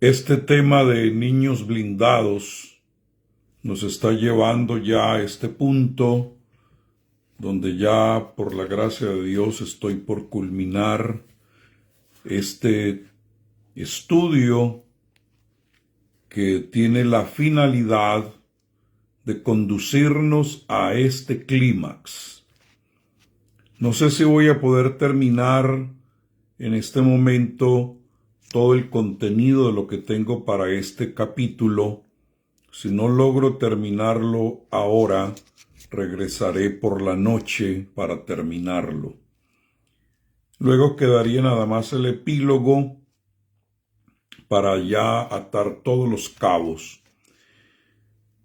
Este tema de niños blindados nos está llevando ya a este punto donde ya por la gracia de Dios estoy por culminar este estudio que tiene la finalidad de conducirnos a este clímax. No sé si voy a poder terminar en este momento todo el contenido de lo que tengo para este capítulo. Si no logro terminarlo ahora, regresaré por la noche para terminarlo. Luego quedaría nada más el epílogo para ya atar todos los cabos.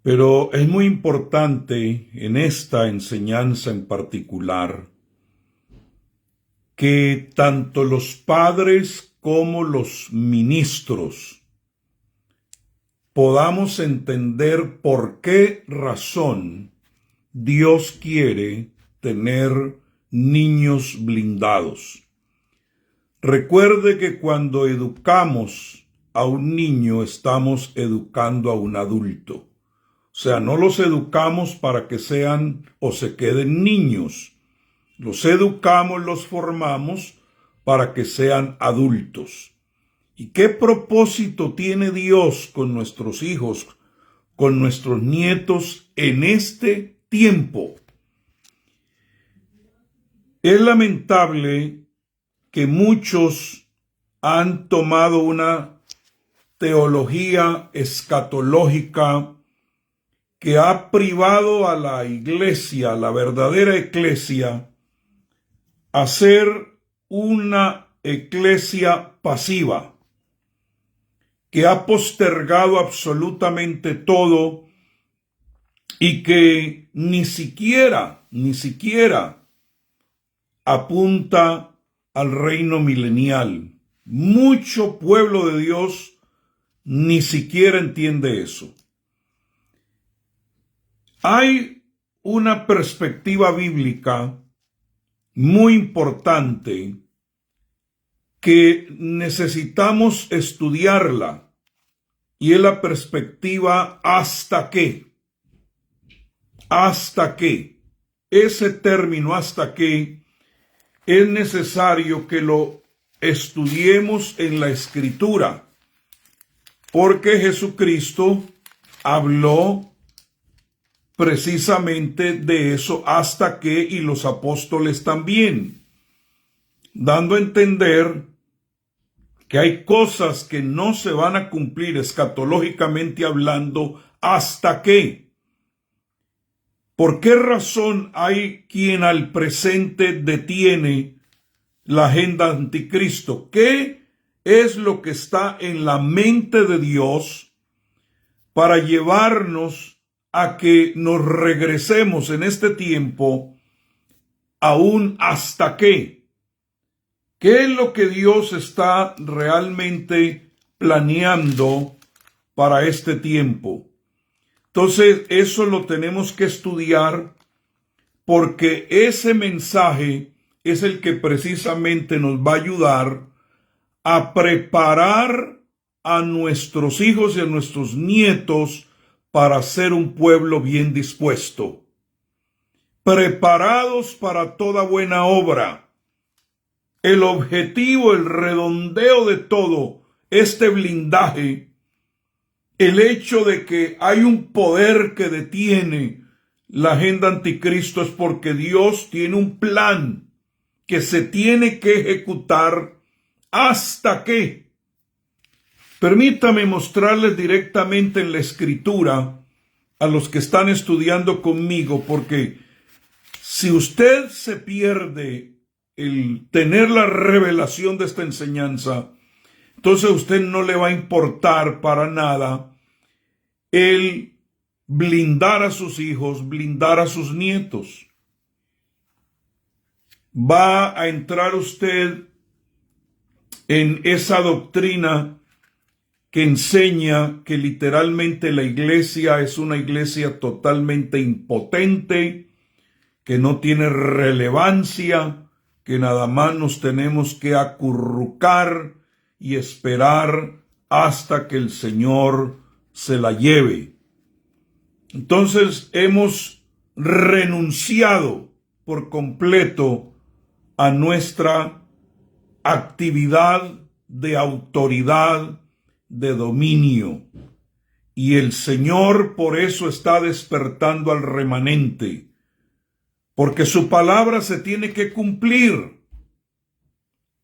Pero es muy importante en esta enseñanza en particular que tanto los padres como los ministros podamos entender por qué razón Dios quiere tener niños blindados. Recuerde que cuando educamos a un niño estamos educando a un adulto. O sea, no los educamos para que sean o se queden niños. Los educamos, los formamos para que sean adultos. ¿Y qué propósito tiene Dios con nuestros hijos, con nuestros nietos en este tiempo? Es lamentable que muchos han tomado una teología escatológica que ha privado a la iglesia, a la verdadera iglesia, a ser una iglesia pasiva, que ha postergado absolutamente todo y que ni siquiera apunta al reino milenial. Mucho pueblo de Dios ni siquiera entiende eso. Hay una perspectiva bíblica muy importante que necesitamos estudiarla, y es la perspectiva hasta qué. Hasta qué. Ese término hasta qué es necesario que lo estudiemos en la Escritura, porque Jesucristo habló precisamente de eso hasta que, y los apóstoles también, dando a entender que hay cosas que no se van a cumplir escatológicamente hablando hasta que. ¿Por qué razón hay quien al presente detiene la agenda anticristo? ¿Qué es lo que está en la mente de Dios para llevarnos a que nos regresemos en este tiempo aún hasta qué? ¿Qué es lo que Dios está realmente planeando para este tiempo? Entonces, eso lo tenemos que estudiar, porque ese mensaje es el que precisamente nos va a ayudar a preparar a nuestros hijos y a nuestros nietos para ser un pueblo bien dispuesto, preparados para toda buena obra. El objetivo, el redondeo de todo este blindaje, el hecho de que hay un poder que detiene la agenda anticristo, es porque Dios tiene un plan que se tiene que ejecutar hasta que. Permítame mostrarles directamente en la Escritura a los que están estudiando conmigo, porque si usted se pierde el tener la revelación de esta enseñanza, entonces a usted no le va a importar para nada el blindar a sus hijos, blindar a sus nietos. Va a entrar usted en esa doctrina que enseña que literalmente la iglesia es una iglesia totalmente impotente, que no tiene relevancia, que nada más nos tenemos que acurrucar y esperar hasta que el Señor se la lleve. Entonces hemos renunciado por completo a nuestra actividad de autoridad, de dominio. Y el Señor por eso está despertando al remanente, porque su palabra se tiene que cumplir.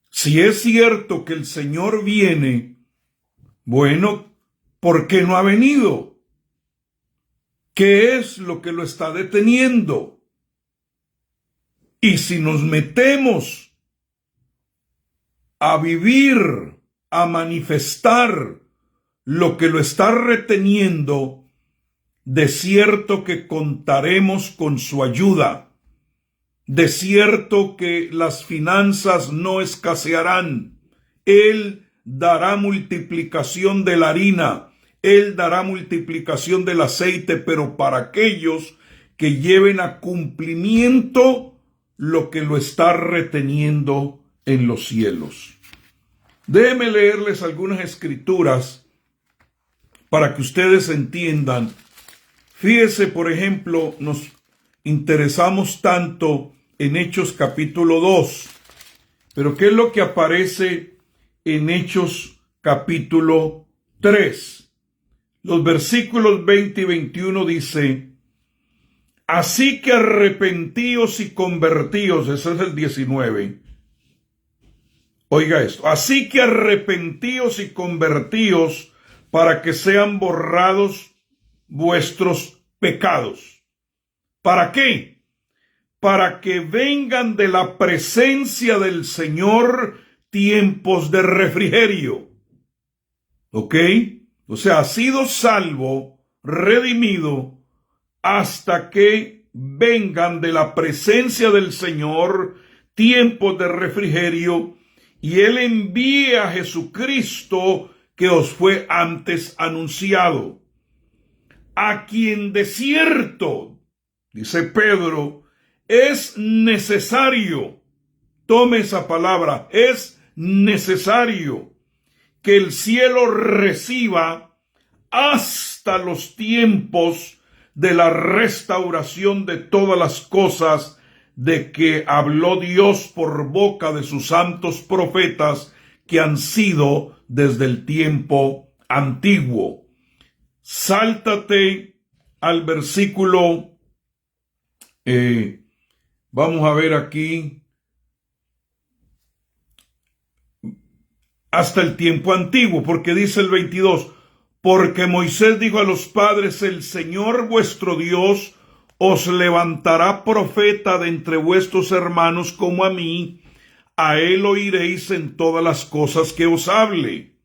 Si es cierto que el Señor viene, bueno, ¿por qué no ha venido? ¿Qué es lo que lo está deteniendo? Y si nos metemos a vivir, a manifestar lo que lo está reteniendo, de cierto que contaremos con su ayuda. De cierto que las finanzas no escasearán. Él dará multiplicación de la harina. Él dará multiplicación del aceite, pero para aquellos que lleven a cumplimiento lo que lo está reteniendo en los cielos. Déjenme leerles algunas escrituras para que ustedes entiendan. Fíjese, por ejemplo, nos interesamos tanto en Hechos capítulo 2, pero ¿qué es lo que aparece en Hechos capítulo 3? Los versículos 20 y 21 dice: así que arrepentíos y convertíos. Ese es el 19. Oiga esto: así que arrepentíos y convertíos para que sean borrados vuestros pecados. ¿Para qué? Para que vengan de la presencia del Señor tiempos de refrigerio. ¿Ok? O sea, ha sido salvo, redimido, hasta que vengan de la presencia del Señor tiempos de refrigerio, y Él envíe a Jesucristo que os fue antes anunciado, a quien de cierto, dice Pedro, es necesario, tome esa palabra, es necesario que el cielo reciba hasta los tiempos de la restauración de todas las cosas de que habló Dios por boca de sus santos profetas que han sido desde el tiempo antiguo. Sáltate al versículo, vamos a ver aquí, hasta el tiempo antiguo, porque dice el 22, porque Moisés dijo a los padres: el Señor vuestro Dios os levantará profeta de entre vuestros hermanos como a mí, a él oiréis en todas las cosas que os hable.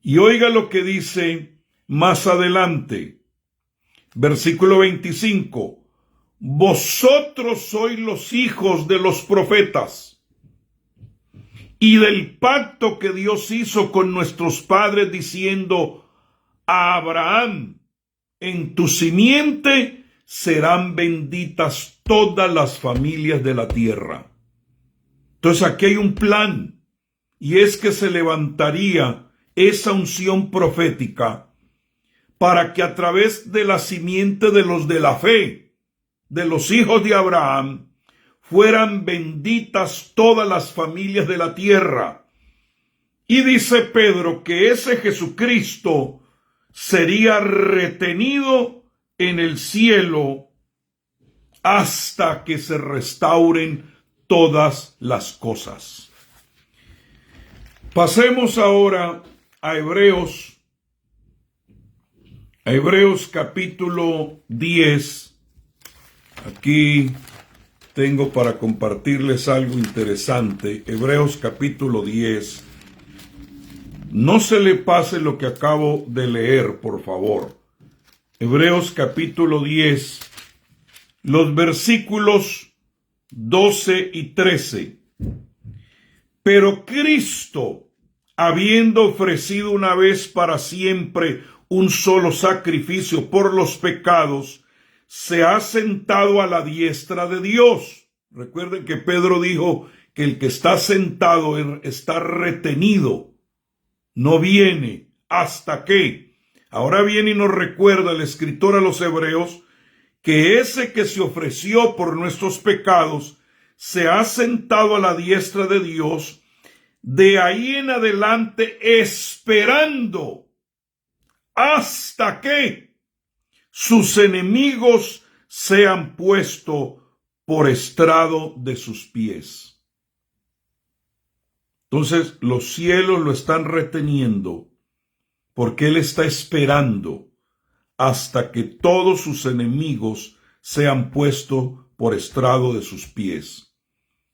Y oiga lo que dice más adelante, versículo 25, vosotros sois los hijos de los profetas y del pacto que Dios hizo con nuestros padres, diciendo: a Abraham, en tu simiente serán benditas todas las familias de la tierra. Entonces aquí hay un plan, y es que se levantaría esa unción profética para que a través de la simiente de los de la fe, de los hijos de Abraham, fueran benditas todas las familias de la tierra. Y dice Pedro que ese Jesucristo sería retenido en el cielo hasta que se restauren todas las cosas. Pasemos ahora a Hebreos capítulo 10. Aquí tengo para compartirles algo interesante. Hebreos capítulo 10. No se le pase lo que acabo de leer, por favor. Hebreos capítulo 10, los versículos 12 y 13. Pero Cristo, habiendo ofrecido una vez para siempre un solo sacrificio por los pecados, se ha sentado a la diestra de Dios. Recuerden que Pedro dijo que el que está sentado está retenido. no viene hasta que. Ahora viene y nos recuerda el escritor a los Hebreos que ese que se ofreció por nuestros pecados se ha sentado a la diestra de Dios, de ahí en adelante esperando hasta que sus enemigos sean puestos por estrado de sus pies. Entonces los cielos lo están reteniendo porque Él está esperando hasta que todos sus enemigos sean puestos por estrado de sus pies.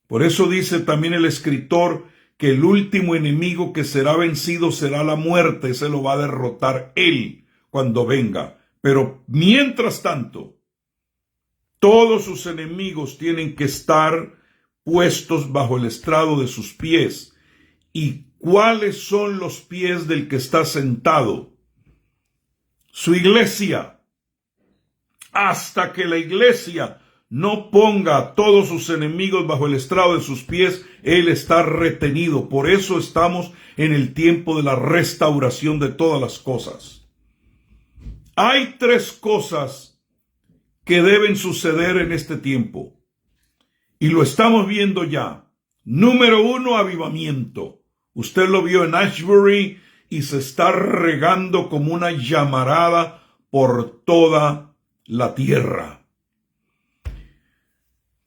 Por eso dice también el escritor que el último enemigo que será vencido será la muerte. Se lo va a derrotar Él cuando venga. Pero mientras tanto, todos sus enemigos tienen que estar puestos bajo el estrado de sus pies. ¿Y cuáles son los pies del que está sentado? Su iglesia. Hasta que la iglesia no ponga a todos sus enemigos bajo el estrado de sus pies, Él está retenido. Por eso estamos en el tiempo de la restauración de todas las cosas. Hay tres cosas que deben suceder en este tiempo. Y lo estamos viendo ya. Número 1, avivamiento. Usted lo vio en Ashbury y se está regando como una llamarada por toda la tierra.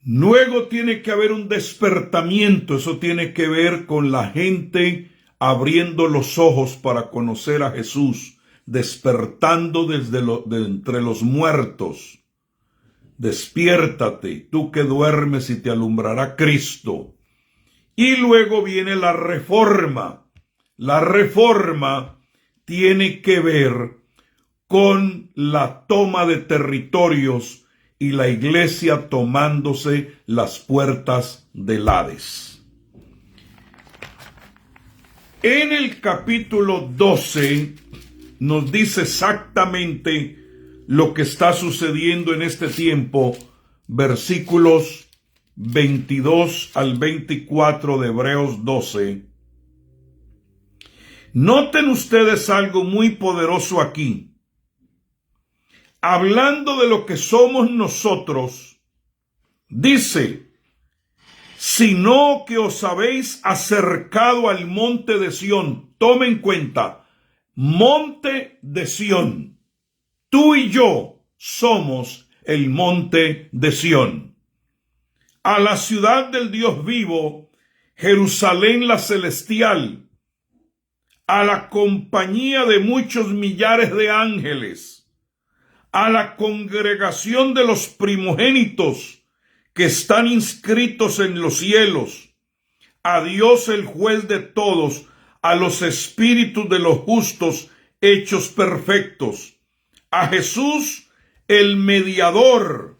Luego tiene que haber un despertamiento. Eso tiene que ver con la gente abriendo los ojos para conocer a Jesús, despertando de entre los muertos. Despiértate, tú que duermes, y te alumbrará Cristo. Y luego viene la reforma. La reforma tiene que ver con la toma de territorios y la iglesia tomándose las puertas del Hades. En el capítulo 12 nos dice exactamente lo que está sucediendo en este tiempo, versículos 22 al 24 de Hebreos 12. Noten ustedes algo muy poderoso aquí. Hablando de lo que somos nosotros, dice, sino que os habéis acercado al monte de Sión. Tome en cuenta, monte de Sión. Tú y yo somos el monte de Sión. A la ciudad del Dios vivo, Jerusalén la celestial, a la compañía de muchos millares de ángeles, a la congregación de los primogénitos que están inscritos en los cielos, a Dios el juez de todos, a los espíritus de los justos hechos perfectos, a Jesús el mediador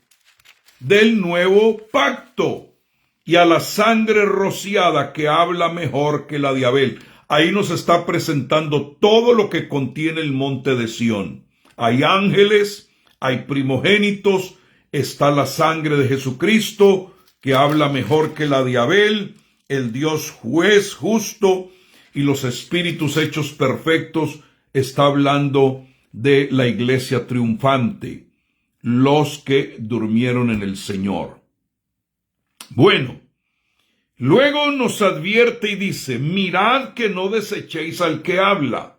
del nuevo pacto, y a la sangre rociada que habla mejor que la de Abel. Ahí nos está presentando todo lo que contiene el monte de Sión. Hay ángeles, hay primogénitos, está la sangre de Jesucristo, que habla mejor que la de Abel, el Dios juez justo, y los espíritus hechos perfectos. Está hablando de la iglesia triunfante, los que durmieron en el Señor. Bueno, luego nos advierte y dice, mirad que no desechéis al que habla.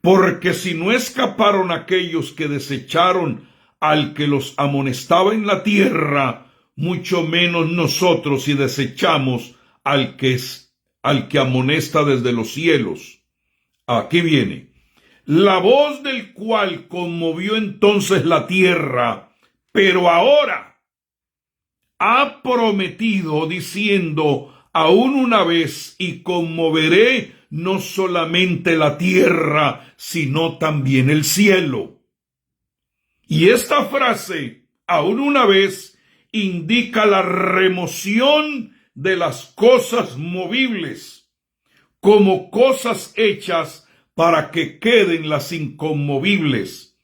Porque si no escaparon aquellos que desecharon al que los amonestaba en la tierra, mucho menos nosotros si desechamos al que amonesta desde los cielos. Aquí viene. La voz del cual conmovió entonces la tierra, pero ahora ha prometido diciendo, aún una vez, y conmoveré no solamente la tierra, sino también el cielo. Y esta frase, aún una vez, indica la remoción de las cosas movibles, como cosas hechas para que queden las inconmovibles.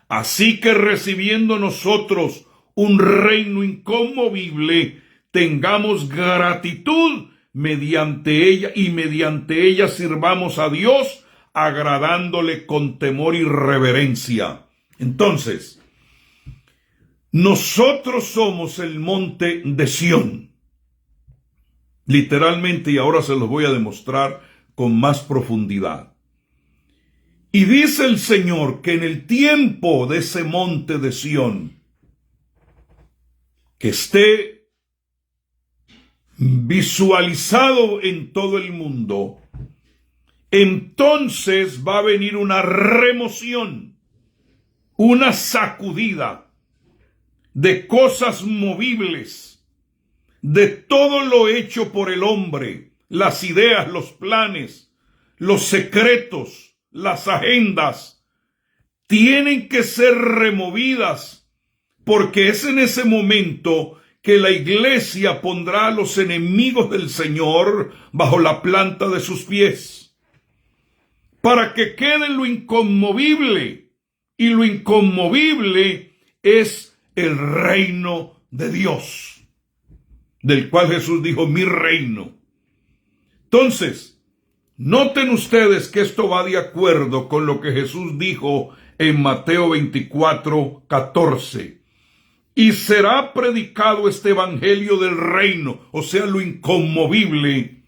Así que recibiendo nosotros un reino inconmovible, tengamos gratitud mediante ella sirvamos a Dios, agradándole con temor y reverencia. Entonces, nosotros somos el monte de Sión. Literalmente, y ahora se los voy a demostrar con más profundidad. Y dice el Señor que en el tiempo de ese monte de Sión, que esté visualizado en todo el mundo, entonces va a venir una remoción, una sacudida de cosas movibles, de todo lo hecho por el hombre, las ideas, los planes, los secretos, las agendas, tienen que ser removidas, porque es en ese momento que la iglesia pondrá a los enemigos del Señor bajo la planta de sus pies, para que quede lo inconmovible, y lo inconmovible es el reino de Dios, del cual Jesús dijo, mi reino. Entonces, noten ustedes que esto va de acuerdo con lo que Jesús dijo en Mateo 24:14. Y será predicado este evangelio del reino, o sea, lo inconmovible,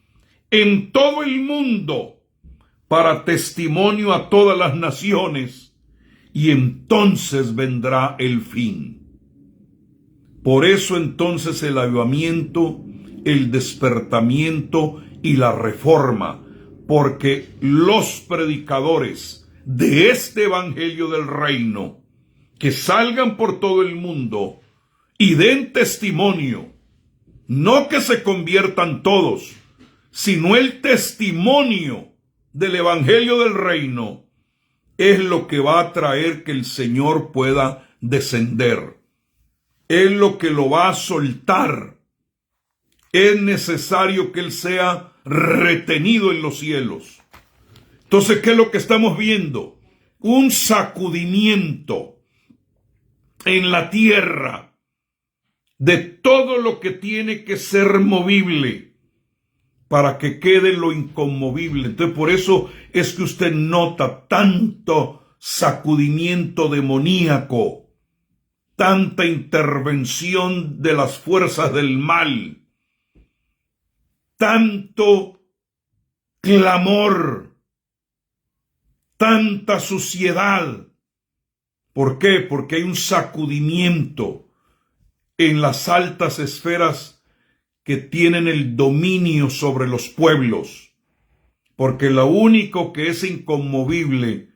en todo el mundo, para testimonio a todas las naciones, y entonces vendrá el fin. Por eso entonces el avivamiento, el despertamiento y la reforma, porque los predicadores de este evangelio del reino, que salgan por todo el mundo y den testimonio, no que se conviertan todos, sino el testimonio del evangelio del reino, es lo que va a traer que el Señor pueda descender. Es lo que lo va a soltar. Es necesario que Él sea retenido en los cielos. Entonces, ¿qué es lo que estamos viendo? Un sacudimiento en la tierra de todo lo que tiene que ser movible para que quede lo inconmovible. Entonces, por eso es que usted nota tanto sacudimiento demoníaco, tanta intervención de las fuerzas del mal, tanto clamor, tanta suciedad. ¿Por qué? Porque hay un sacudimiento en las altas esferas que tienen el dominio sobre los pueblos. Porque lo único que es inconmovible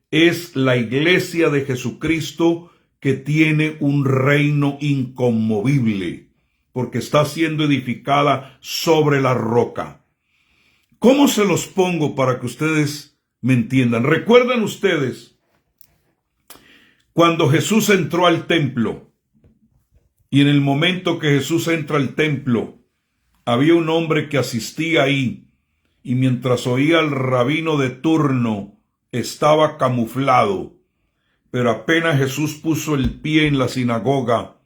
es la iglesia de Jesucristo, que tiene un reino inconmovible, porque está siendo edificada sobre la roca. ¿Cómo se los pongo para que ustedes me entiendan? ¿Recuerdan ustedes cuando Jesús entró al templo? Y en el momento que Jesús entra al templo, había un hombre que asistía ahí, y mientras oía al rabino de turno, estaba camuflado. Pero apenas Jesús puso el pie en la sinagoga,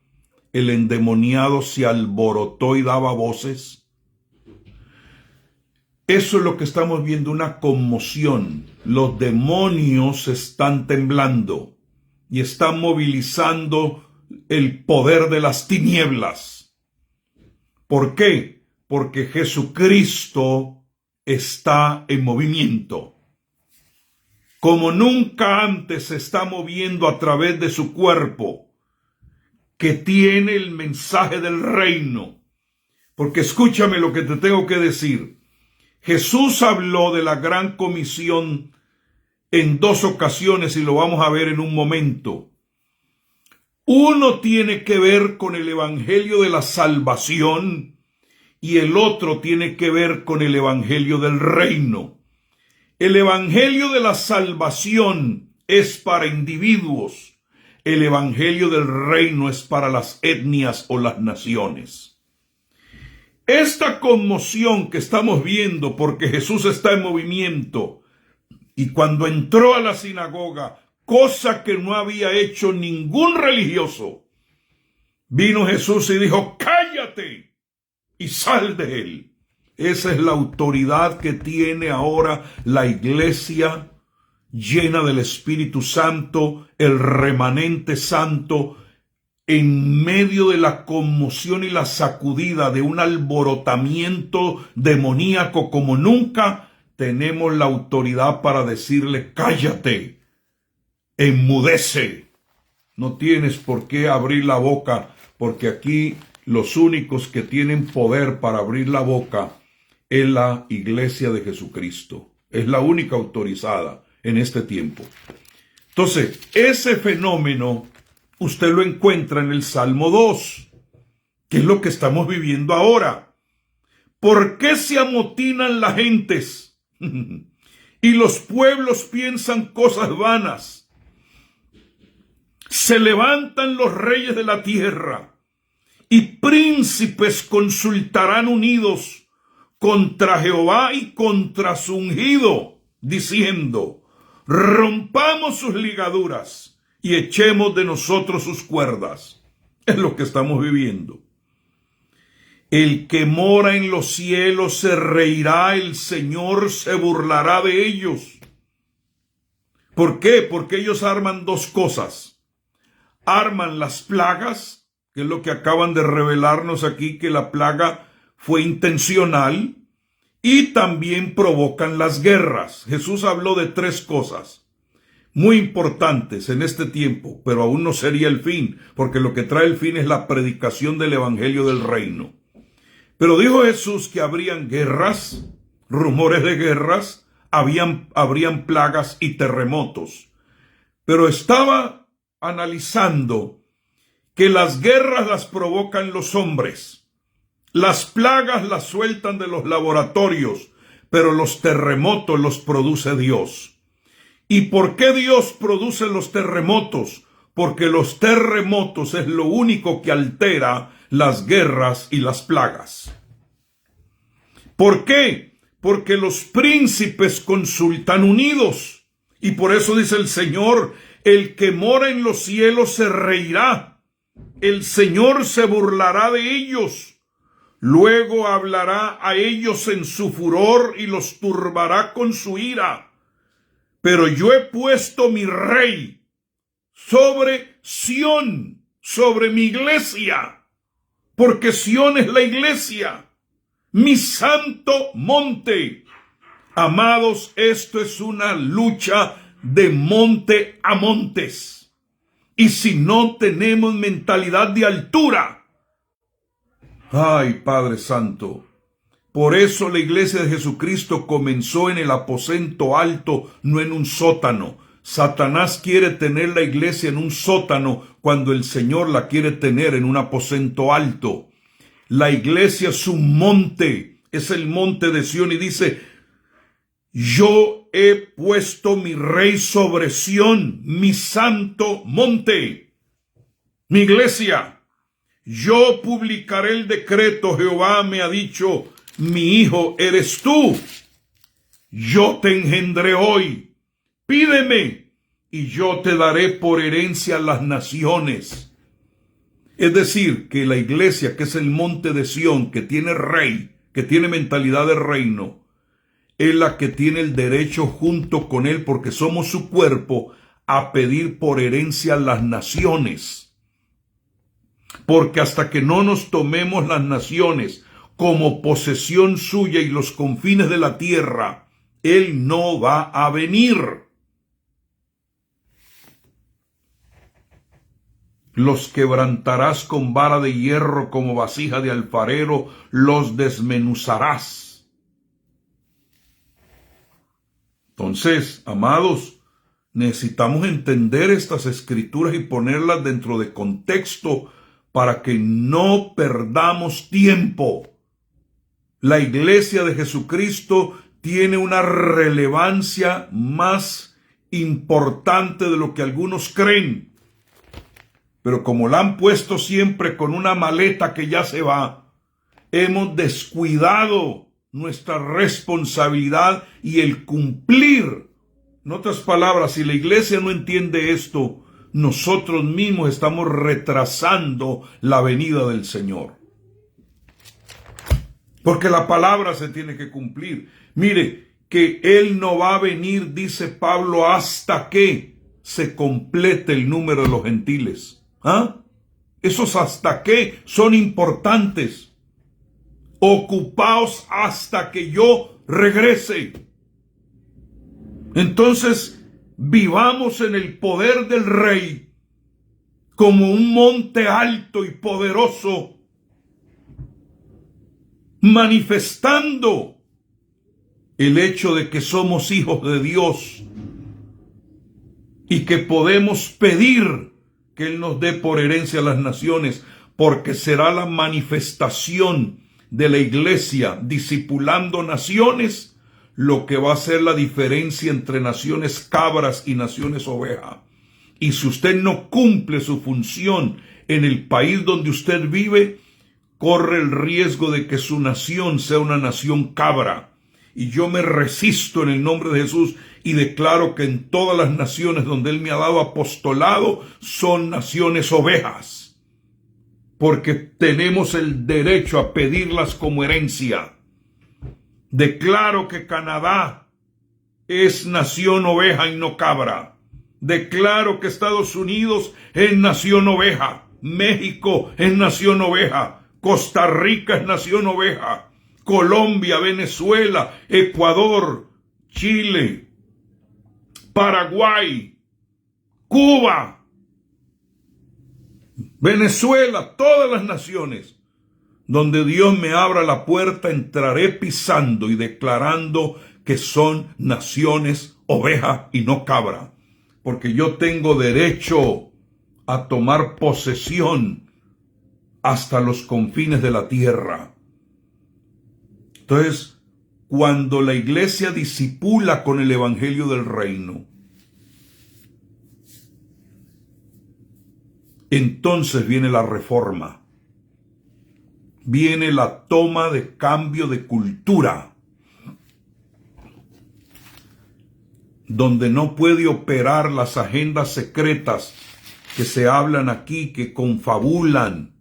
el endemoniado se alborotó y daba voces. Eso es lo que estamos viendo, una conmoción. Los demonios están temblando y están movilizando el poder de las tinieblas. ¿Por qué? Porque Jesucristo está en movimiento. Como nunca antes se está moviendo a través de su cuerpo, que tiene el mensaje del reino. Porque escúchame lo que te tengo que decir. Jesús habló de la gran comisión en dos ocasiones y lo vamos a ver en un momento. Uno tiene que ver con el evangelio de la salvación y el otro tiene que ver con el evangelio del reino. El evangelio de la salvación es para individuos. El evangelio del reino es para las etnias o las naciones. Esta conmoción que estamos viendo porque Jesús está en movimiento, y cuando entró a la sinagoga, cosa que no había hecho ningún religioso, vino Jesús y dijo, cállate y sal de él. Esa es la autoridad que tiene ahora la iglesia llena del Espíritu Santo, el remanente santo, en medio de la conmoción y la sacudida de un alborotamiento demoníaco como nunca. Tenemos la autoridad para decirle: cállate, enmudece. No tienes por qué abrir la boca, porque aquí los únicos que tienen poder para abrir la boca es la iglesia de Jesucristo. Es la única autorizada en este tiempo. Entonces, ese fenómeno usted lo encuentra en el Salmo 2, que es lo que estamos viviendo ahora. ¿Por qué se amotinan las gentes y los pueblos piensan cosas vanas? Se levantan los reyes de la tierra y príncipes consultarán unidos contra Jehová y contra su ungido, diciendo: rompamos sus ligaduras y echemos de nosotros sus cuerdas. Es lo que estamos viviendo. El que mora en los cielos se reirá, el Señor se burlará de ellos. ¿Por qué? Porque ellos arman dos cosas. Arman las plagas, que es lo que acaban de revelarnos aquí, que la plaga fue intencional, y también provocan las guerras. Jesús habló de tres cosas muy importantes en este tiempo, pero aún no sería el fin, porque lo que trae el fin es la predicación del evangelio del reino. Pero dijo Jesús que habrían guerras, rumores de guerras, habrían plagas y terremotos. Pero estaba analizando que las guerras las provocan los hombres, las plagas las sueltan de los laboratorios, pero los terremotos los produce Dios. ¿Y por qué Dios produce los terremotos? Porque los terremotos es lo único que altera las guerras y las plagas. ¿Por qué? Porque los príncipes consultan unidos. Y por eso dice el Señor: el que mora en los cielos se reirá, el Señor se burlará de ellos. Luego hablará a ellos en su furor y los turbará con su ira. Pero yo he puesto mi rey sobre Sión, sobre mi iglesia, porque Sión es la iglesia, mi santo monte. Amados, esto es una lucha de monte a montes. Y si no tenemos mentalidad de altura, ay, Padre Santo, por eso la iglesia de Jesucristo comenzó en el aposento alto, no en un sótano. Satanás quiere tener la iglesia en un sótano cuando el Señor la quiere tener en un aposento alto. La iglesia es un monte, es el monte de Sión, y dice: yo he puesto mi rey sobre Sión, mi santo monte, mi iglesia. Yo publicaré el decreto, Jehová me ha dicho: mi hijo eres tú. Yo te engendré hoy. Pídeme y yo te daré por herencia las naciones. Es decir, que la iglesia, que es el monte de Sión, que tiene rey, que tiene mentalidad de reino, es la que tiene el derecho junto con él, porque somos su cuerpo, a pedir por herencia las naciones. Porque hasta que no nos tomemos las naciones como posesión suya y los confines de la tierra, él no va a venir. Los quebrantarás con vara de hierro, como vasija de alfarero, los desmenuzarás. Entonces, amados, necesitamos entender estas escrituras y ponerlas dentro de contexto para que no perdamos tiempo. La iglesia de Jesucristo tiene una relevancia más importante de lo que algunos creen. Pero como la han puesto siempre con una maleta que ya se va, hemos descuidado nuestra responsabilidad y el cumplir. En otras palabras, si la iglesia no entiende esto, nosotros mismos estamos retrasando la venida del Señor. Porque la palabra se tiene que cumplir. Mire, que Él no va a venir, dice Pablo, hasta que se complete el número de los gentiles. ¿Ah? Esos hasta que son importantes. Ocupaos hasta que yo regrese. Entonces, vivamos en el poder del Rey como un monte alto y poderoso, manifestando el hecho de que somos hijos de Dios y que podemos pedir que Él nos dé por herencia a las naciones, porque será la manifestación de la iglesia discipulando naciones lo que va a ser la diferencia entre naciones cabras y naciones oveja. Y si usted no cumple su función en el país donde usted vive, corre el riesgo de que su nación sea una nación cabra. Y yo me resisto en el nombre de Jesús y declaro que en todas las naciones donde Él me ha dado apostolado son naciones ovejas, porque tenemos el derecho a pedirlas como herencia. Declaro que Canadá es nación oveja y no cabra. Declaro que Estados Unidos es nación oveja. México es nación oveja. Costa Rica es nación oveja. Colombia, Venezuela, Ecuador, Chile, Paraguay, Cuba, Venezuela, todas las naciones. Donde Dios me abra la puerta, entraré pisando y declarando que son naciones oveja y no cabra. Porque yo tengo derecho a tomar posesión hasta los confines de la tierra. Entonces, cuando la iglesia discipula con el evangelio del reino, entonces viene la reforma. Viene la toma de cambio de cultura, donde no puede operar las agendas secretas que se hablan aquí, que confabulan,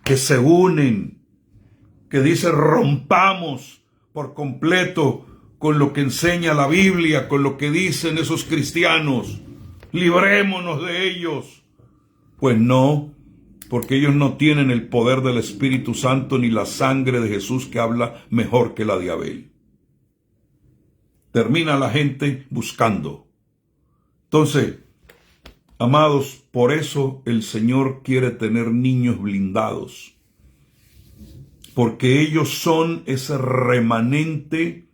que se unen, que dice rompamos por completo con lo que enseña la Biblia, con lo que dicen esos cristianos, librémonos de ellos. Pues no, porque ellos no tienen el poder del Espíritu Santo ni la sangre de Jesús que habla mejor que la de Abel. Termina la gente buscando. Entonces, amados, por eso el Señor quiere tener niños blindados, porque ellos son ese remanente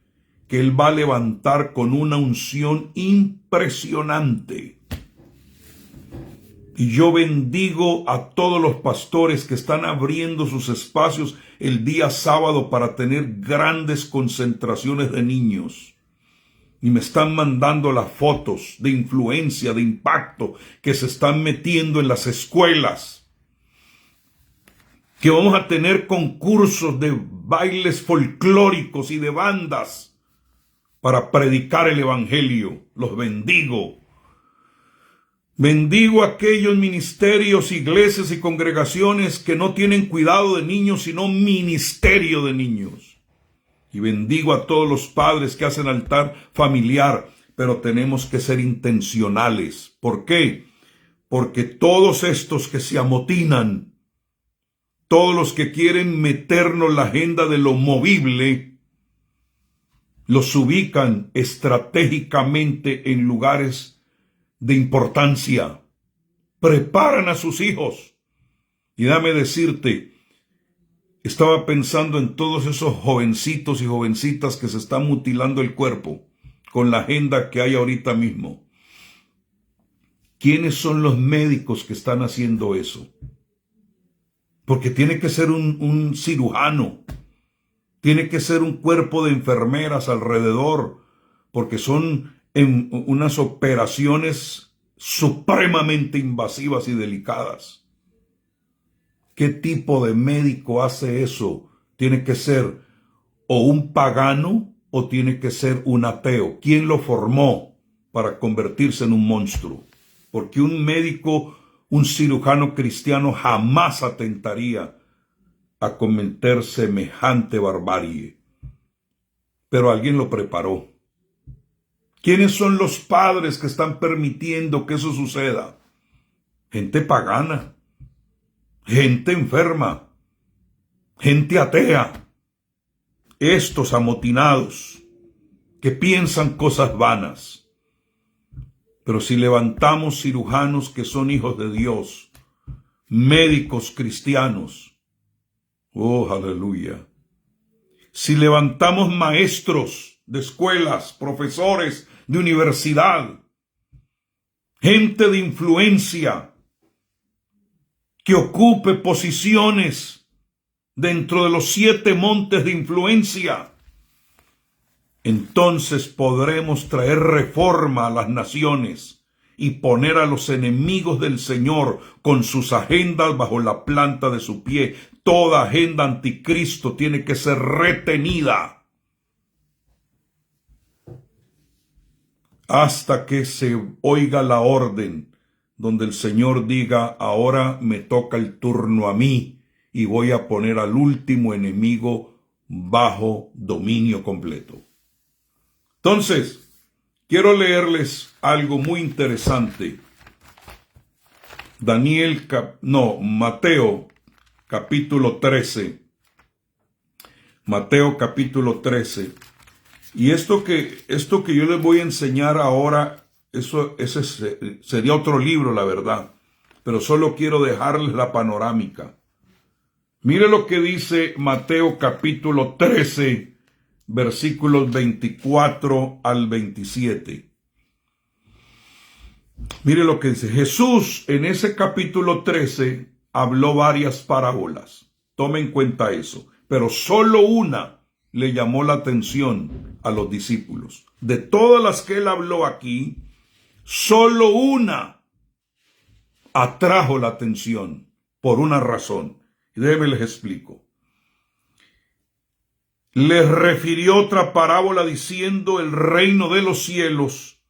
que Él va a levantar con una unción impresionante. Y yo bendigo a todos los pastores que están abriendo sus espacios el día sábado para tener grandes concentraciones de niños. Y me están mandando las fotos de influencia, de impacto que se están metiendo en las escuelas. Que vamos a tener concursos de bailes folclóricos y de bandas para predicar el evangelio. Los bendigo. Bendigo a aquellos ministerios, iglesias y congregaciones que no tienen cuidado de niños, sino ministerio de niños. Y bendigo a todos los padres que hacen altar familiar, pero tenemos que ser intencionales. ¿Por qué? Porque todos estos que se amotinan, todos los que quieren meternos la agenda de lo movible, los ubican estratégicamente en lugares de importancia, preparan a sus hijos. Y dame decirte, estaba pensando en todos esos jovencitos y jovencitas que se están mutilando el cuerpo con la agenda que hay ahorita mismo. ¿Quiénes son los médicos que están haciendo eso? Porque tiene que ser un cirujano, tiene que ser un cuerpo de enfermeras alrededor, porque son en unas operaciones supremamente invasivas y delicadas. ¿Qué tipo de médico hace eso? Tiene que ser o un pagano o tiene que ser un ateo. ¿Quién lo formó para convertirse en un monstruo? Porque un médico, un cirujano cristiano jamás atentaría a cometer semejante barbarie. Pero alguien lo preparó. ¿Quiénes son los padres que están permitiendo que eso suceda? Gente pagana, gente enferma, gente atea. Estos amotinados que piensan cosas vanas. Pero si levantamos cirujanos que son hijos de Dios, médicos cristianos, oh, aleluya. Si levantamos maestros de escuelas, profesores de universidad, gente de influencia que ocupe posiciones dentro de los 7 montes de influencia, entonces podremos traer reforma a las naciones y poner a los enemigos del Señor con sus agendas bajo la planta de su pie. Toda agenda anticristo tiene que ser retenida hasta que se oiga la orden donde el Señor diga: ahora me toca el turno a mí y voy a poner al último enemigo bajo dominio completo. Entonces, quiero leerles algo muy interesante. Mateo capítulo 13. Mateo capítulo 13. Y esto que yo les voy a enseñar ahora, ese sería otro libro, la verdad. Pero solo quiero dejarles la panorámica. Mire lo que dice Mateo capítulo 13, versículos 24 al 27. Mire lo que dice. Jesús en ese capítulo 13 habló varias parábolas. Tome en cuenta eso. Pero solo una le llamó la atención a los discípulos. De todas las que él habló aquí, solo una atrajo la atención por una razón. Y déjenme les explico. Les refirió otra parábola diciendo: el reino de los cielos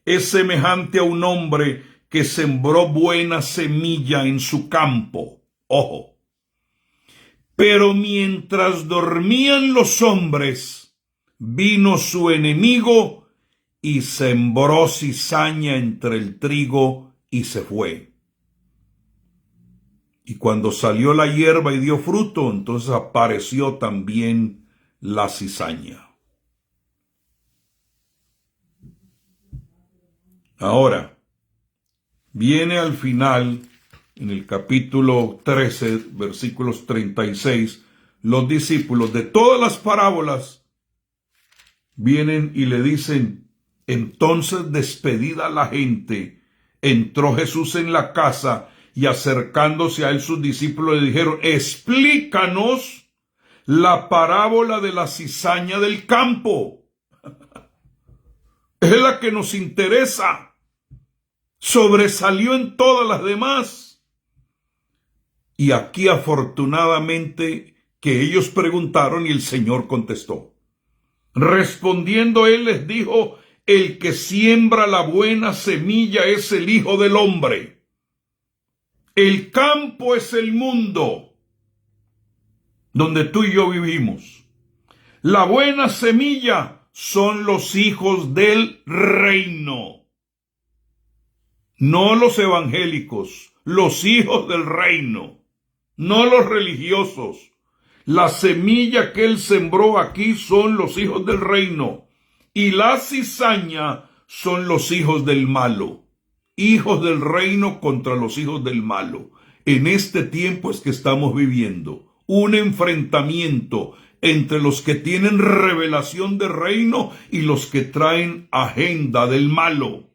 es semejante a un hombre que sembró buena semilla en su campo. Ojo. Pero mientras dormían los hombres, vino su enemigo y sembró cizaña entre el trigo y se fue. Y cuando salió la hierba y dio fruto, entonces apareció también la cizaña. Ahora, viene al final, en el capítulo 13, versículos 36, los discípulos de todas las parábolas vienen y le dicen: entonces, despedida la gente, entró Jesús en la casa y acercándose a él sus discípulos le dijeron: explícanos la parábola de la cizaña del campo. Es la que nos interesa. Sobresalió en todas las demás. Y aquí afortunadamente que ellos preguntaron y el Señor contestó. Respondiendo él les dijo: el que siembra la buena semilla es el Hijo del Hombre. El campo es el mundo donde tú y yo vivimos. La buena semilla son los hijos del reino. No los evangélicos, los hijos del reino, no los religiosos. La semilla que él sembró aquí son los hijos del reino. Y la cizaña son los hijos del malo. Hijos del reino contra los hijos del malo. En este tiempo es que estamos viviendo un enfrentamiento entre los que tienen revelación de reino y los que traen agenda del malo,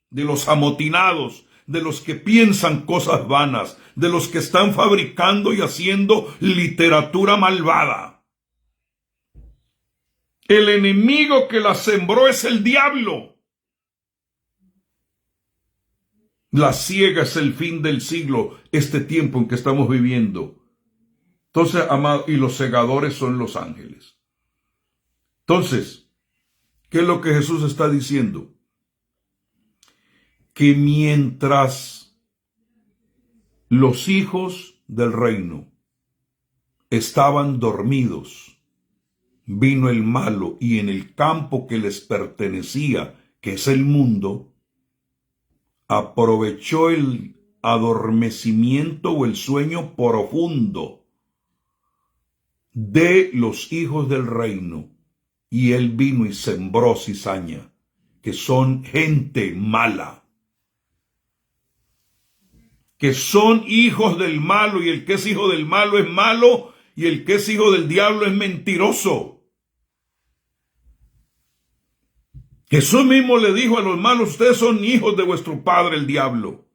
de los amotinados, de los que piensan cosas vanas, de los que están fabricando y haciendo literatura malvada. El enemigo que la sembró es el diablo. La siega es el fin del siglo, este tiempo en que estamos viviendo. Entonces, amado, y los segadores son los ángeles. Entonces, ¿qué es lo que Jesús está diciendo? Que mientras los hijos del reino estaban dormidos. Vino el malo y en el campo que les pertenecía, que es el mundo, aprovechó el adormecimiento o el sueño profundo de los hijos del reino, y él vino y sembró cizaña, que son gente mala, que son hijos del malo, y el que es hijo del malo es malo, y el que es hijo del diablo es mentiroso. Jesús mismo le dijo a los malos: ustedes son hijos de vuestro padre el diablo.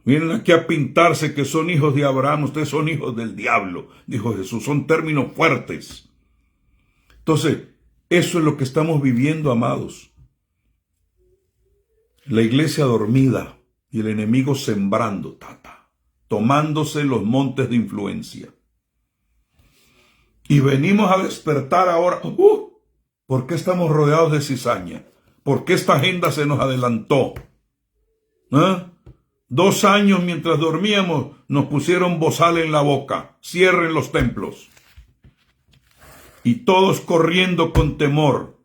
Vienen aquí a pintarse que son hijos de Abraham, ustedes son hijos del diablo, dijo Jesús. Son términos fuertes. Entonces, eso es lo que estamos viviendo, amados. La iglesia dormida y el enemigo sembrando, tomándose los montes de influencia. Y venimos a despertar ahora. ¿Por qué estamos rodeados de cizaña? ¿Por qué esta agenda se nos adelantó? 2 años mientras dormíamos nos pusieron bozal en la boca. Cierren los templos. Y todos corriendo con temor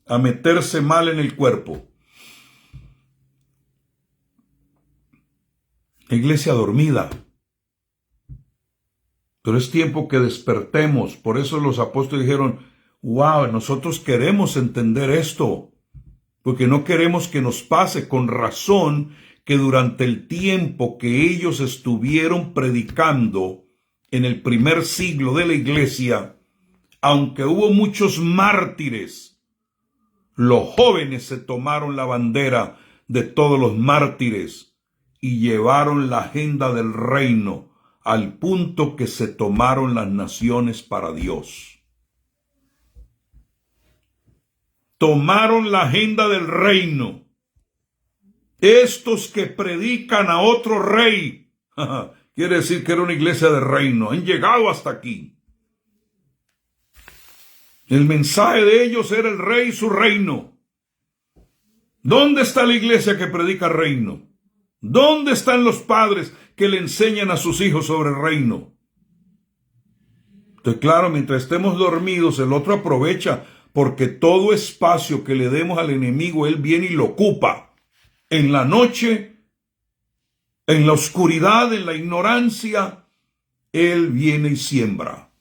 a meterse mal en el cuerpo. La iglesia dormida. Pero es tiempo que despertemos. Por eso los apóstoles dijeron: wow, nosotros queremos entender esto, porque no queremos que nos pase. Con razón que durante el tiempo que ellos estuvieron predicando en el primer siglo de la iglesia, aunque hubo muchos mártires, los jóvenes se tomaron la bandera de todos los mártires y llevaron la agenda del reino al punto que se tomaron las naciones para Dios. Tomaron la agenda del reino. Estos que predican a otro rey, quiere decir que era una iglesia de reino, han llegado hasta aquí. El mensaje de ellos era el rey y su reino. ¿Dónde está la iglesia que predica reino? ¿Dónde están los padres que le enseñan a sus hijos sobre el reino? Entonces, claro, mientras estemos dormidos, el otro aprovecha, porque todo espacio que le demos al enemigo, él viene y lo ocupa. En la noche, en la oscuridad, en la ignorancia, él viene y siembra.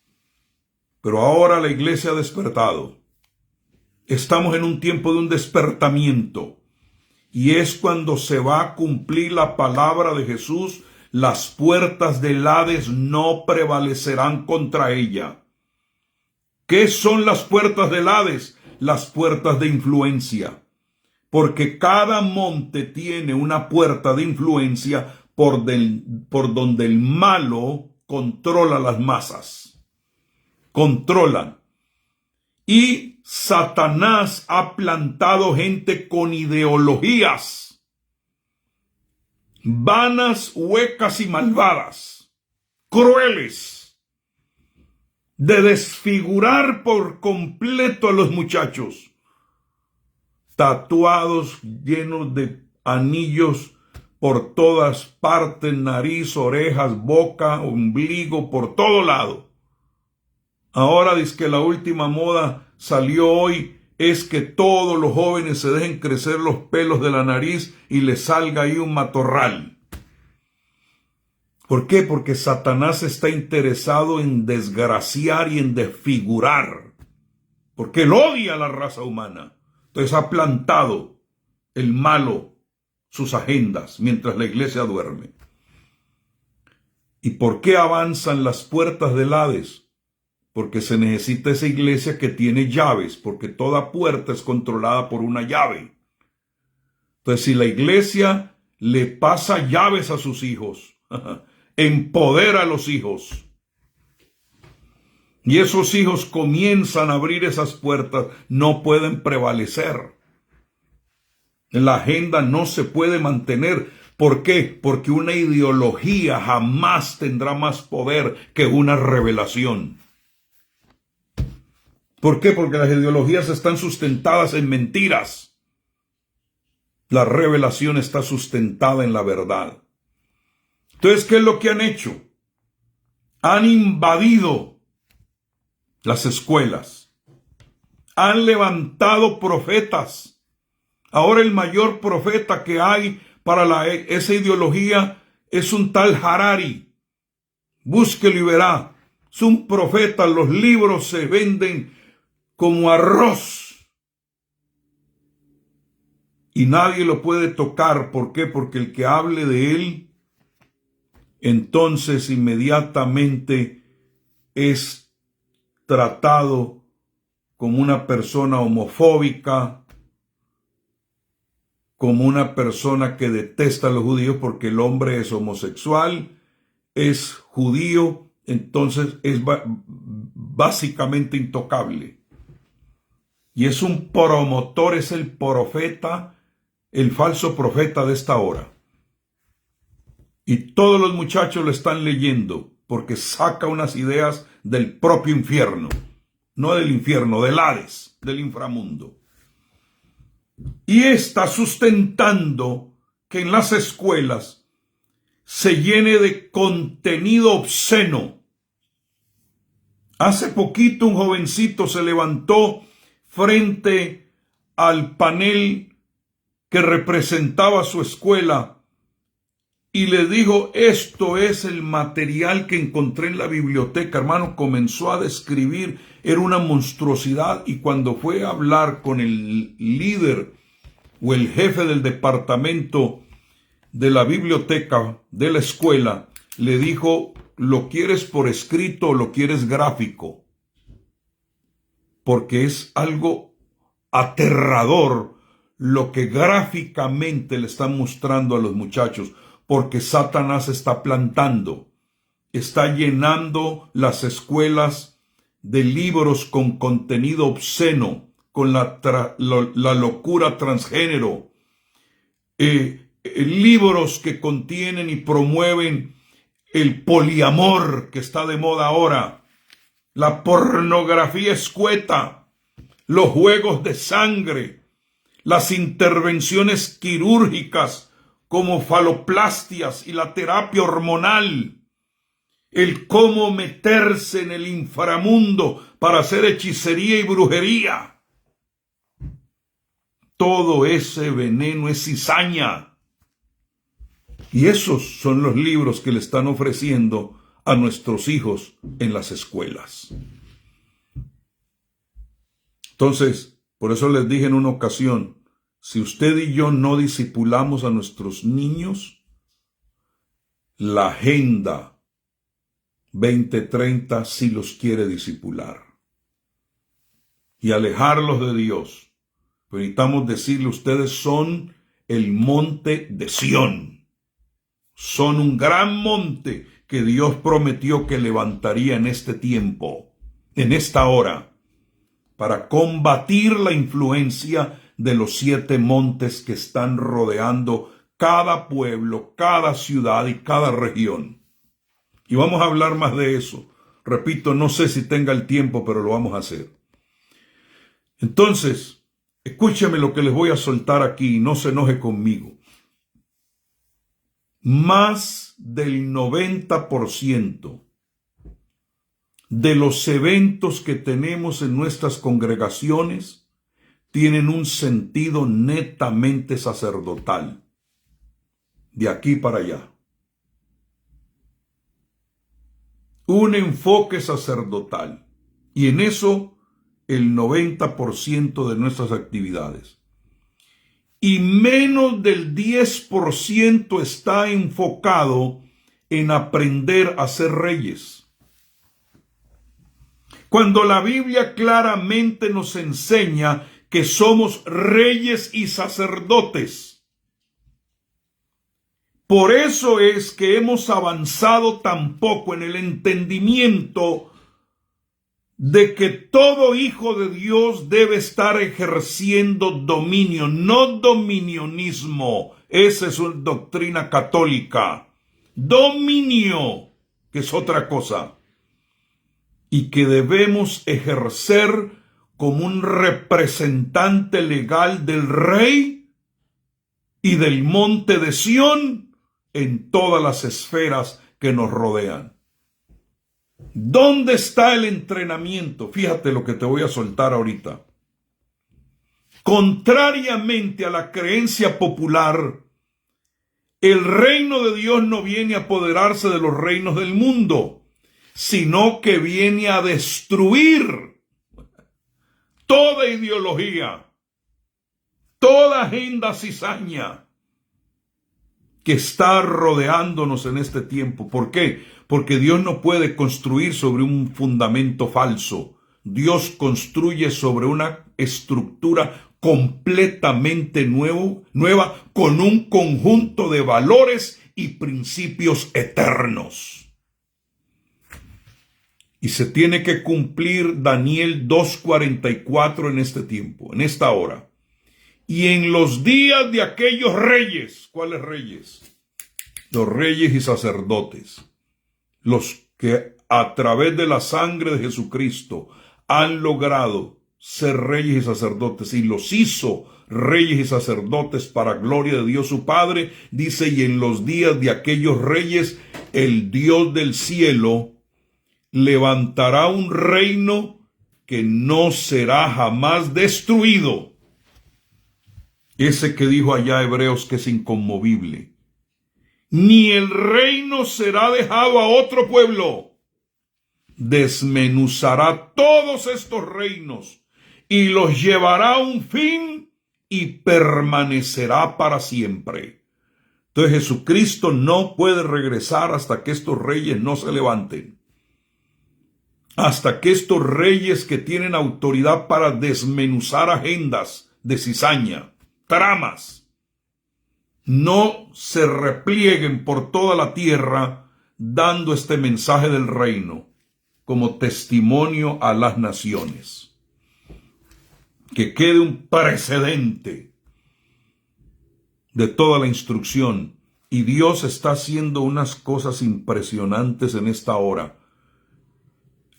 Pero ahora la iglesia ha despertado. Estamos en un tiempo de un despertamiento. Y es cuando se va a cumplir la palabra de Jesús: las puertas del Hades no prevalecerán contra ella. ¿Qué son las puertas del Hades? Las puertas de influencia. Porque cada monte tiene una puerta de influencia por donde el malo controla las masas. Controlan. Y Satanás ha plantado gente con ideologías vanas, huecas y malvadas, crueles, de desfigurar por completo a los muchachos, tatuados, llenos de anillos por todas partes, nariz, orejas, boca, ombligo, por todo lado. Ahora dice que la última moda salió hoy, es que todos los jóvenes se dejen crecer los pelos de la nariz y les salga ahí un matorral. ¿Por qué? Porque Satanás está interesado en desgraciar y en desfigurar. Porque él odia a la raza humana. Entonces ha plantado el malo sus agendas mientras la iglesia duerme. ¿Y por qué avanzan las puertas del Hades? Porque se necesita esa iglesia que tiene llaves, porque toda puerta es controlada por una llave. Entonces, si la iglesia le pasa llaves a sus hijos, empodera a los hijos, y esos hijos comienzan a abrir esas puertas, no pueden prevalecer. La agenda no se puede mantener. ¿Por qué? Porque una ideología jamás tendrá más poder que una revelación. ¿Por qué? Porque las ideologías están sustentadas en mentiras. La revelación está sustentada en la verdad. Entonces, ¿qué es lo que han hecho? han invadido las escuelas, han levantado profetas. Ahora el mayor profeta que hay para esa ideología es un tal Harari. Búsquelo y verá. Es un profeta, los libros se venden como arroz. Y nadie lo puede tocar. ¿Por qué? Porque el que hable de él, entonces inmediatamente es tratado como una persona homofóbica, como una persona que detesta a los judíos porque el hombre es homosexual, es judío, entonces es básicamente intocable. Y es un promotor, es el profeta, el falso profeta de esta hora. Y todos los muchachos lo están leyendo porque saca unas ideas del propio infierno. No del infierno, del Hades, del inframundo. Y está sustentando que en las escuelas se llene de contenido obsceno. Hace poquito un jovencito se levantó frente al panel que representaba su escuela y le dijo: esto es el material que encontré en la biblioteca. Hermano, comenzó a describir, era una monstruosidad, y cuando fue a hablar con el líder o el jefe del departamento de la biblioteca de la escuela, le dijo: ¿lo quieres por escrito o lo quieres gráfico? Porque es algo aterrador lo que gráficamente le están mostrando a los muchachos, porque Satanás está plantando, está llenando las escuelas de libros con contenido obsceno, con la locura transgénero, libros que contienen y promueven el poliamor que está de moda ahora, la pornografía escueta, los juegos de sangre, las intervenciones quirúrgicas como faloplastias y la terapia hormonal, el cómo meterse en el inframundo para hacer hechicería y brujería. Todo ese veneno es cizaña. Y esos son los libros que le están ofreciendo a nuestros hijos en las escuelas. Entonces, por eso les dije en una ocasión, si usted y yo no discipulamos a nuestros niños, la Agenda 2030 sí los quiere discipular y alejarlos de Dios. Pero necesitamos decirle: ustedes son el monte de Sión. Son un gran monte que Dios prometió que levantaría en este tiempo, en esta hora, para combatir la influencia de los 7 montes que están rodeando cada pueblo, cada ciudad y cada región. Y vamos a hablar más de eso. Repito, no sé si tenga el tiempo, pero lo vamos a hacer. Entonces, escúcheme lo que les voy a soltar aquí y no se enoje conmigo. Más del 90% de los eventos que tenemos en nuestras congregaciones tienen un sentido netamente sacerdotal, de aquí para allá. Un enfoque sacerdotal. Y en eso el 90% de nuestras actividades. Y menos del 10% está enfocado en aprender a ser reyes. Cuando la Biblia claramente nos enseña que somos reyes y sacerdotes. Por eso es que hemos avanzado tan poco en el entendimiento de que todo hijo de Dios debe estar ejerciendo dominio, no dominionismo. Esa es una doctrina católica. Dominio, que es otra cosa. Y que debemos ejercer como un representante legal del Rey y del monte de Sión en todas las esferas que nos rodean. ¿Dónde está el entrenamiento? Fíjate lo que te voy a soltar ahorita. Contrariamente a la creencia popular, el reino de Dios no viene a apoderarse de los reinos del mundo, sino que viene a destruir toda ideología, toda agenda cizaña que está rodeándonos en este tiempo. ¿Por qué? Porque Dios no puede construir sobre un fundamento falso. Dios construye sobre una estructura completamente nueva, con un conjunto de valores y principios eternos. Y se tiene que cumplir Daniel 2:44 en este tiempo, en esta hora. Y en los días de aquellos reyes, ¿cuáles reyes? Los reyes y sacerdotes, los que a través de la sangre de Jesucristo han logrado ser reyes y sacerdotes, y los hizo reyes y sacerdotes para gloria de Dios su Padre. Dice, y en los días de aquellos reyes, el Dios del cielo levantará un reino que no será jamás destruido. Ese que dijo allá Hebreos que es inconmovible. Ni el reino será dejado a otro pueblo. Desmenuzará todos estos reinos y los llevará a un fin y permanecerá para siempre. Entonces Jesucristo no puede regresar hasta que estos reyes no se levanten. Hasta que estos reyes que tienen autoridad para desmenuzar agendas de cizaña, tramas, no se replieguen por toda la tierra dando este mensaje del reino como testimonio a las naciones. Que quede un precedente de toda la instrucción. Y Dios está haciendo unas cosas impresionantes en esta hora.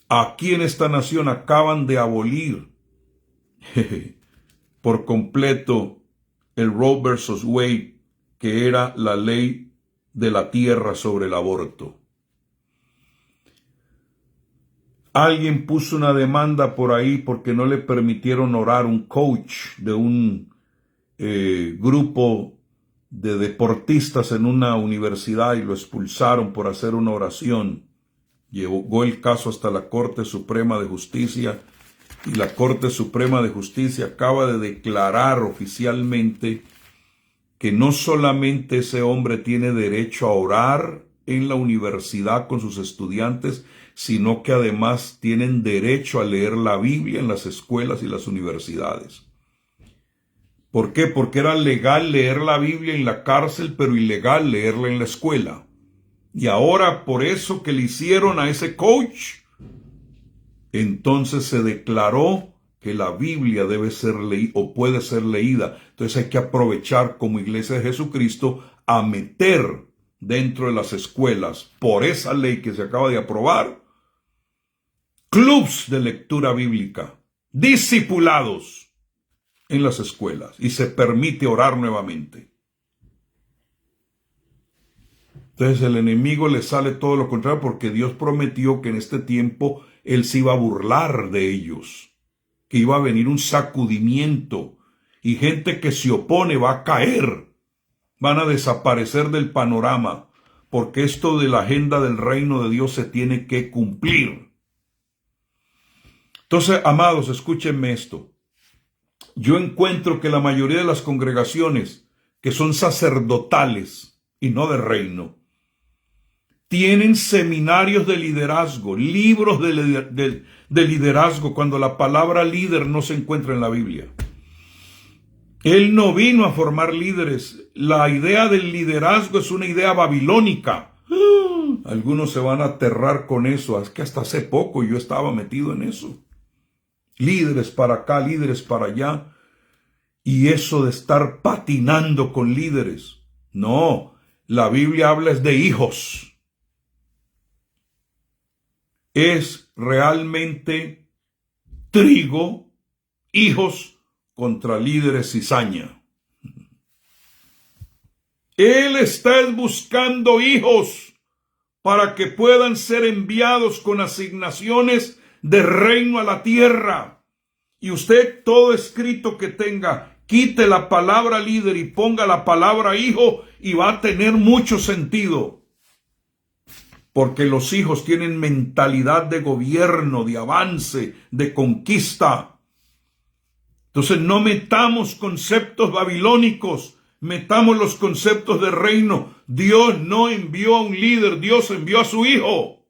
Aquí en esta nación acaban de abolir por completo el Roe versus Wade, que era la ley de la tierra sobre el aborto. Alguien puso una demanda por ahí porque no le permitieron orar, un coach de un grupo de deportistas en una universidad, y lo expulsaron por hacer una oración. Llegó el caso hasta la Corte Suprema de Justicia, y la Corte Suprema de Justicia acaba de declarar oficialmente que no solamente ese hombre tiene derecho a orar en la universidad con sus estudiantes, sino que además tienen derecho a leer la Biblia en las escuelas y las universidades. ¿Por qué? Porque era legal leer la Biblia en la cárcel, pero ilegal leerla en la escuela. Y ahora, por eso que le hicieron a ese coach, entonces se declaró que la Biblia debe ser leída o puede ser leída. Entonces hay que aprovechar como Iglesia de Jesucristo a meter dentro de las escuelas, por esa ley que se acaba de aprobar, clubs de lectura bíblica, discipulados en las escuelas, y se permite orar nuevamente. Entonces el enemigo le sale todo lo contrario, porque Dios prometió que en este tiempo Él se iba a burlar de ellos, que iba a venir un sacudimiento, y gente que se opone va a caer, van a desaparecer del panorama, porque esto de la agenda del reino de Dios se tiene que cumplir. Entonces, amados, escúchenme esto. Yo encuentro que la mayoría de las congregaciones que son sacerdotales y no de reino, tienen seminarios de liderazgo, libros de liderazgo, cuando la palabra líder no se encuentra en la Biblia. Él no vino a formar líderes. La idea del liderazgo es una idea babilónica. Algunos se van a aterrar con eso. Es que hasta hace poco yo estaba metido en eso. Líderes para acá, líderes para allá. Y eso de estar patinando con líderes. No, la Biblia habla es de hijos. Es realmente trigo, hijos contra líderes cizaña. Él está buscando hijos para que puedan ser enviados con asignaciones de reino a la tierra. Y usted, todo escrito que tenga, quite la palabra líder y ponga la palabra hijo y va a tener mucho sentido. Porque los hijos tienen mentalidad de gobierno, de avance, de conquista. Entonces no metamos conceptos babilónicos, metamos los conceptos de reino. Dios no envió a un líder, Dios envió a su hijo.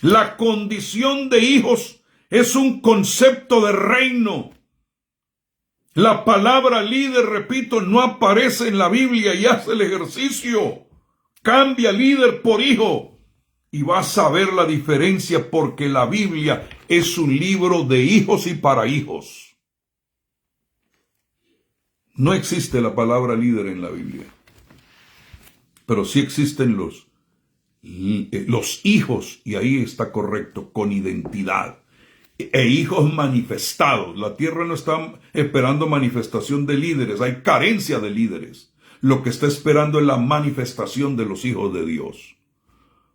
La condición de hijos es un concepto de reino. La palabra líder, repito, no aparece en la Biblia y hace el ejercicio. Cambia líder por hijo y vas a ver la diferencia, porque la Biblia es un libro de hijos y para hijos. No existe la palabra líder en la Biblia, pero sí existen los hijos, y ahí está correcto, con identidad. E hijos manifestados. La tierra no está esperando manifestación de líderes, hay carencia de líderes. Lo que está esperando es la manifestación de los hijos de Dios.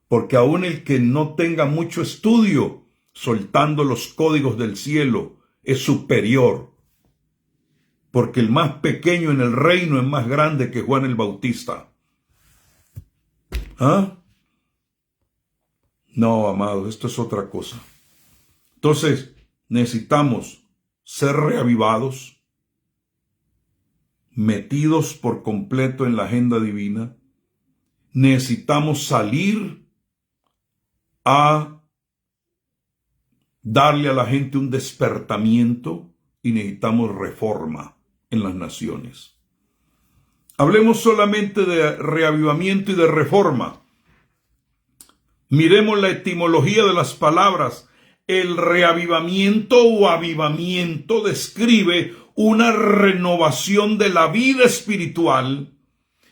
Porque aún el que no tenga mucho estudio, soltando los códigos del cielo, es superior. Porque el más pequeño en el reino es más grande que Juan el Bautista. ¿Ah? No, amados, esto es otra cosa. Entonces, necesitamos ser reavivados, metidos por completo en la agenda divina. Necesitamos salir a darle a la gente un despertamiento y necesitamos reforma en las naciones. Hablemos solamente de reavivamiento y de reforma. Miremos la etimología de las palabras. El reavivamiento o avivamiento describe una renovación de la vida espiritual,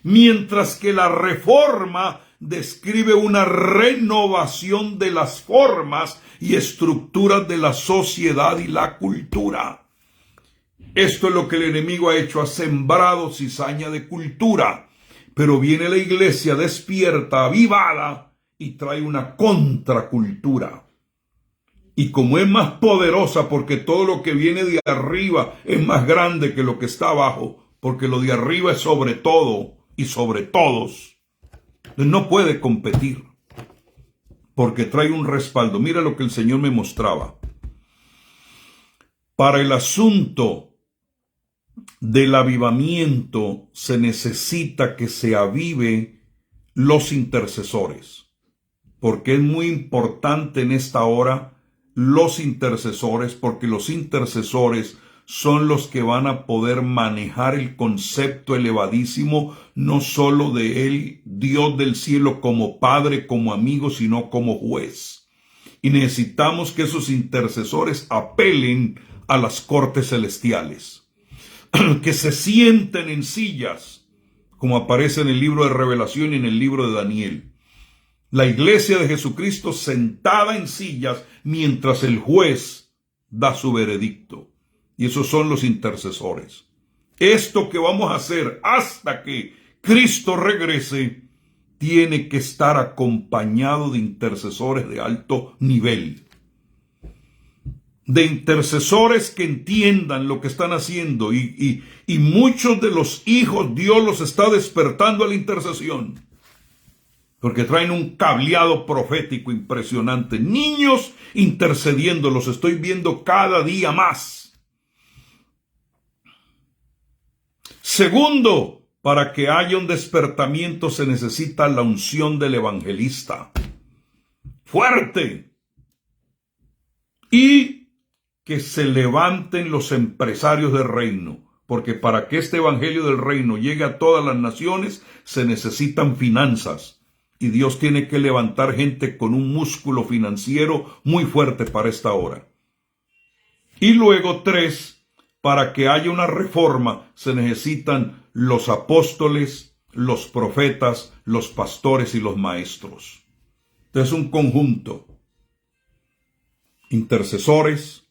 mientras que la reforma describe una renovación de las formas y estructuras de la sociedad y la cultura. Esto es lo que el enemigo ha hecho, ha sembrado cizaña de cultura, pero viene la iglesia despierta, avivada, y trae una contracultura. Y como es más poderosa, porque todo lo que viene de arriba es más grande que lo que está abajo, porque lo de arriba es sobre todo y sobre todos, no puede competir, porque trae un respaldo. Mira lo que el Señor me mostraba. Para el asunto del avivamiento se necesita que se avive los intercesores, porque es muy importante en esta hora los intercesores, porque los intercesores son los que van a poder manejar el concepto elevadísimo, no solo de él, Dios del cielo, como Padre, como amigo, sino como juez. Y necesitamos que esos intercesores apelen a las cortes celestiales, que se sienten en sillas, como aparece en el libro de Revelación y en el libro de Daniel. La iglesia de Jesucristo sentada en sillas mientras el juez da su veredicto. Y esos son los intercesores. Esto que vamos a hacer hasta que Cristo regrese tiene que estar acompañado de intercesores de alto nivel. De intercesores que entiendan lo que están haciendo. Y muchos de los hijos Dios los está despertando a la intercesión, porque traen un cableado profético impresionante. Niños intercediendo, los estoy viendo cada día más. Segundo, para que haya un despertamiento se necesita la unción del evangelista. Fuerte. Y que se levanten los empresarios del reino, porque para que este evangelio del reino llegue a todas las naciones se necesitan finanzas. Y Dios tiene que levantar gente con un músculo financiero muy fuerte para esta hora. Y luego 3, para que haya una reforma se necesitan los apóstoles, los profetas, los pastores y los maestros. Entonces un conjunto. Intercesores,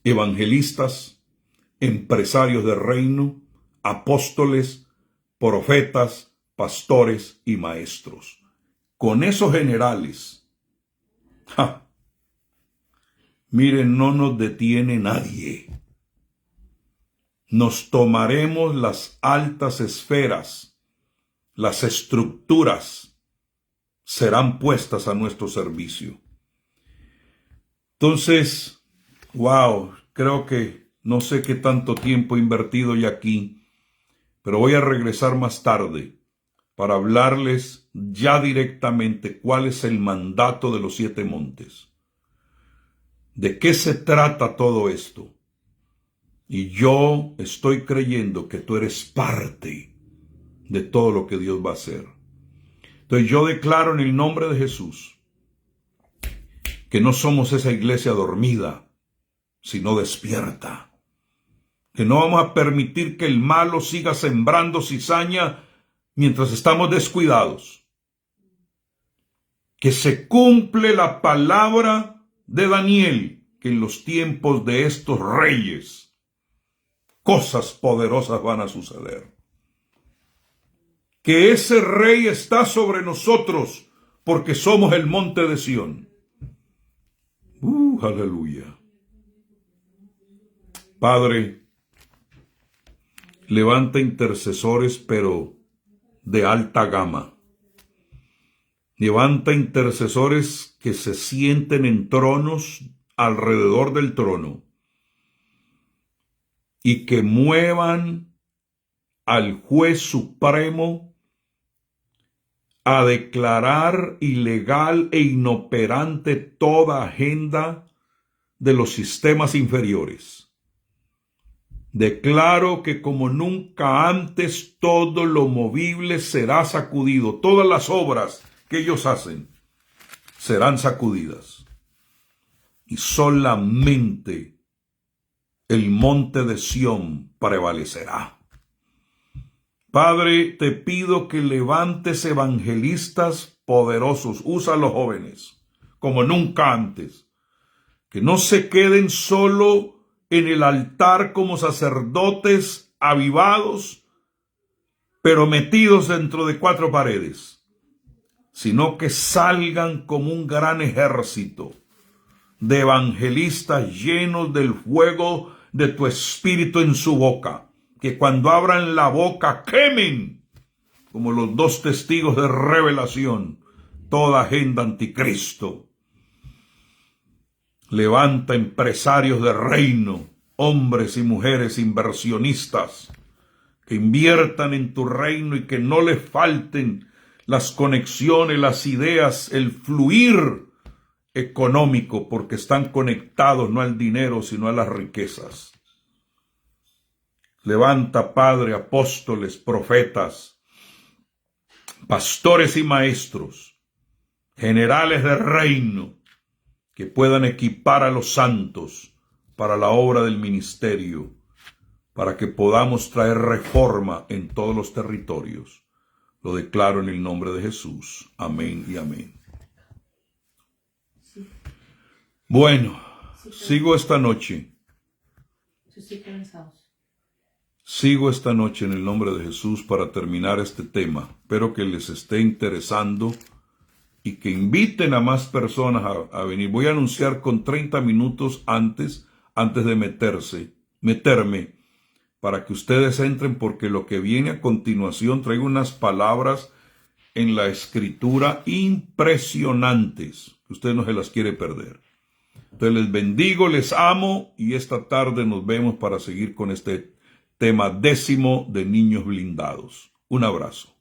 evangelistas, empresarios del reino, apóstoles, profetas, pastores y maestros. Con esos generales, miren, no nos detiene nadie. Nos tomaremos las altas esferas, las estructuras serán puestas a nuestro servicio. Entonces, wow, creo que no sé qué tanto tiempo he invertido ya aquí, pero voy a regresar más tarde para hablarles ya directamente cuál es el mandato de los 7 montes. ¿De qué se trata todo esto? Y yo estoy creyendo que tú eres parte de todo lo que Dios va a hacer. Entonces yo declaro en el nombre de Jesús que no somos esa iglesia dormida, sino despierta. Que no vamos a permitir que el malo siga sembrando cizaña mientras estamos descuidados. Que se cumple la palabra de Daniel, que en los tiempos de estos reyes, cosas poderosas van a suceder. Que ese rey está sobre nosotros porque somos el monte de Sión. Aleluya. Padre, levanta intercesores, pero de alta gama. Levanta intercesores que se sienten en tronos alrededor del trono y que muevan al juez supremo a declarar ilegal e inoperante toda agenda de los sistemas inferiores. Declaro que como nunca antes todo lo movible será sacudido. Todas las obras que ellos hacen serán sacudidas. Y solamente el monte de Sión prevalecerá. Padre, te pido que levantes evangelistas poderosos. Usa a los jóvenes como nunca antes. Que no se queden solo en el altar como sacerdotes avivados, pero metidos dentro de 4 paredes, sino que salgan como un gran ejército de evangelistas llenos del fuego de tu espíritu en su boca, que cuando abran la boca quemen, como los 2 testigos de revelación, toda agenda anticristo. Levanta empresarios de reino, hombres y mujeres inversionistas, que inviertan en tu reino y que no les falten las conexiones, las ideas, el fluir económico, porque están conectados no al dinero, sino a las riquezas. Levanta, Padre, apóstoles, profetas, pastores y maestros, generales de reino, que puedan equipar a los santos para la obra del ministerio, para que podamos traer reforma en todos los territorios. Lo declaro en el nombre de Jesús. Amén y amén. Bueno, sigo esta noche. Sigo esta noche en el nombre de Jesús para terminar este tema. Espero que les esté interesando y que inviten a más personas a venir. Voy a anunciar con 30 minutos antes de meterme, para que ustedes entren, porque lo que viene a continuación traigo unas palabras en la escritura impresionantes, que usted no se las quiere perder. Entonces les bendigo, les amo, y esta tarde nos vemos para seguir con este tema 10º de niños blindados. Un abrazo.